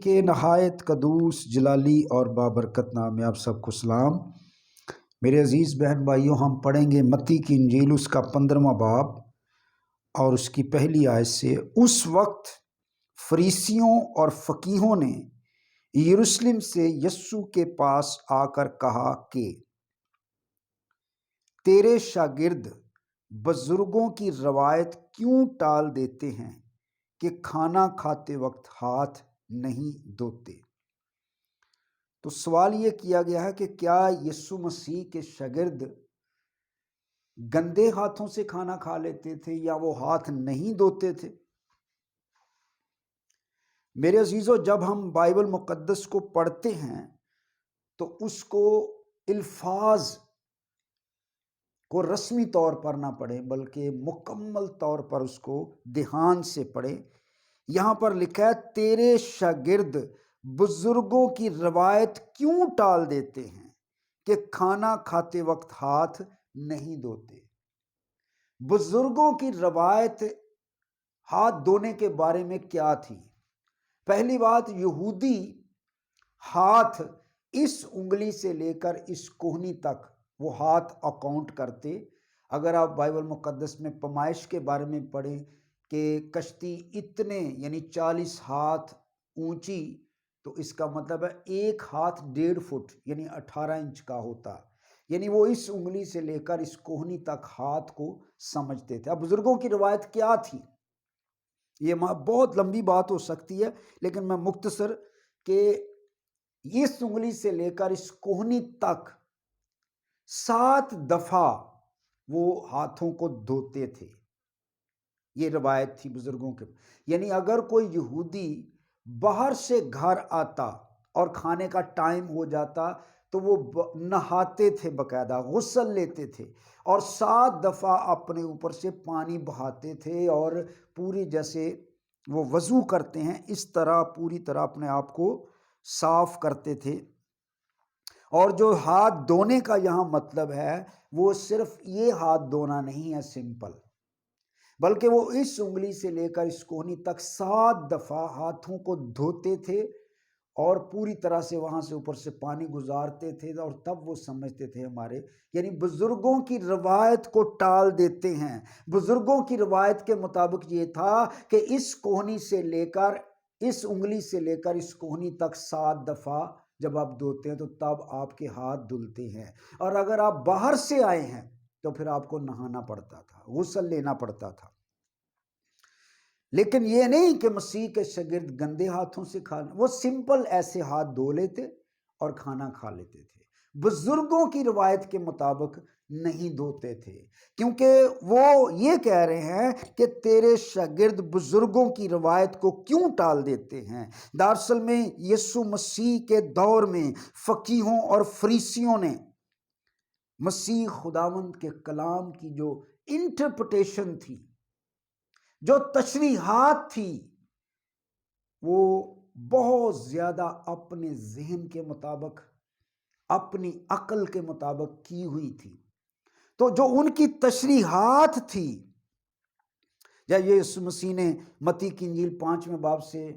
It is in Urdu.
کے نہایت قدوس جلالی اور بابرکت نام میں آپ سب کو سلام۔ میرے عزیز بہن بھائیوں، ہم پڑھیں گے متی کی انجیل اس کا 15واں باب اور اس کی پہلی آیت سے۔ اس وقت فریسیوں اور فقیہوں نے یروشلم سے یسوع کے پاس آ کر کہا کہ تیرے شاگرد بزرگوں کی روایت کیوں ٹال دیتے ہیں کہ کھانا کھاتے وقت ہاتھ نہیں دھوتے؟ تو سوال یہ کیا گیا ہے کہ کیا یسوع مسیح کے شاگرد گندے ہاتھوں سے کھانا کھا لیتے تھے یا وہ ہاتھ نہیں دھوتے تھے؟ میرے عزیزو، جب ہم بائبل مقدس کو پڑھتے ہیں تو اس کو الفاظ کو رسمی طور پر نہ پڑھیں بلکہ مکمل طور پر اس کو دھیان سے پڑھیں۔ یہاں پر لکھا ہے تیرے شاگرد بزرگوں کی روایت کیوں ٹال دیتے ہیں کہ کھانا کھاتے وقت ہاتھ نہیں دھوتے۔ بزرگوں کی روایت ہاتھ دھونے کے بارے میں کیا تھی؟ پہلی بات، یہودی ہاتھ اس انگلی سے لے کر اس کوہنی تک وہ ہاتھ اکاؤنٹ کرتے۔ اگر آپ بائبل مقدس میں پیمائش کے بارے میں پڑھیں کہ کشتی اتنے یعنی 40 ہاتھ اونچی، تو اس کا مطلب ہے ایک ہاتھ 1.5 فٹ یعنی 18 انچ کا ہوتا، یعنی وہ اس انگلی سے لے کر اس کوہنی تک ہاتھ کو سمجھتے تھے۔ اب بزرگوں کی روایت کیا تھی؟ یہ بہت لمبی بات ہو سکتی ہے، لیکن میں مختصر کہ اس انگلی سے لے کر اس کوہنی تک 7 دفعہ وہ ہاتھوں کو دھوتے تھے۔ یہ روایت تھی بزرگوں کے۔ یعنی اگر کوئی یہودی باہر سے گھر آتا اور کھانے کا ٹائم ہو جاتا تو وہ نہاتے تھے، باقاعدہ غسل لیتے تھے اور 7 دفعہ اپنے اوپر سے پانی بہاتے تھے، اور پوری جیسے وہ وضو کرتے ہیں اس طرح پوری طرح اپنے آپ کو صاف کرتے تھے۔ اور جو ہاتھ دھونے کا یہاں مطلب ہے وہ صرف یہ ہاتھ دھونا نہیں ہے سمپل، بلکہ وہ اس انگلی سے لے کر اس کوہنی تک 7 دفعہ ہاتھوں کو دھوتے تھے اور پوری طرح سے وہاں سے اوپر سے پانی گزارتے تھے، اور تب وہ سمجھتے تھے ہمارے یعنی بزرگوں کی روایت کو ٹال دیتے ہیں۔ بزرگوں کی روایت کے مطابق یہ تھا کہ اس کوہنی سے لے کر اس انگلی سے لے کر اس کوہنی تک 7 دفعہ جب آپ دھوتے ہیں تو تب آپ کے ہاتھ دھلتے ہیں، اور اگر آپ باہر سے آئے ہیں تو پھر آپ کو نہانا پڑتا تھا، غسل لینا پڑتا تھا۔ لیکن یہ نہیں کہ مسیح کے شاگرد گندے ہاتھوں سے کھانا، وہ سمپل ایسے ہاتھ دھو لیتے اور کھانا کھا لیتے تھے۔ بزرگوں کی روایت کے مطابق نہیں دھوتے تھے، کیونکہ وہ یہ کہہ رہے ہیں کہ تیرے شاگرد بزرگوں کی روایت کو کیوں ٹال دیتے ہیں۔ دراصل میں یسوع مسیح کے دور میں فقیہوں اور فریسیوں نے مسیح خداوند کے کلام کی جو انٹرپریٹیشن تھی، جو تشریحات تھی، وہ بہت زیادہ اپنے ذہن کے مطابق، اپنی عقل کے مطابق کی ہوئی تھی۔ تو جو ان کی تشریحات تھی، یا یسوع مسیح نے متی کی انجیل 5ویں باب سے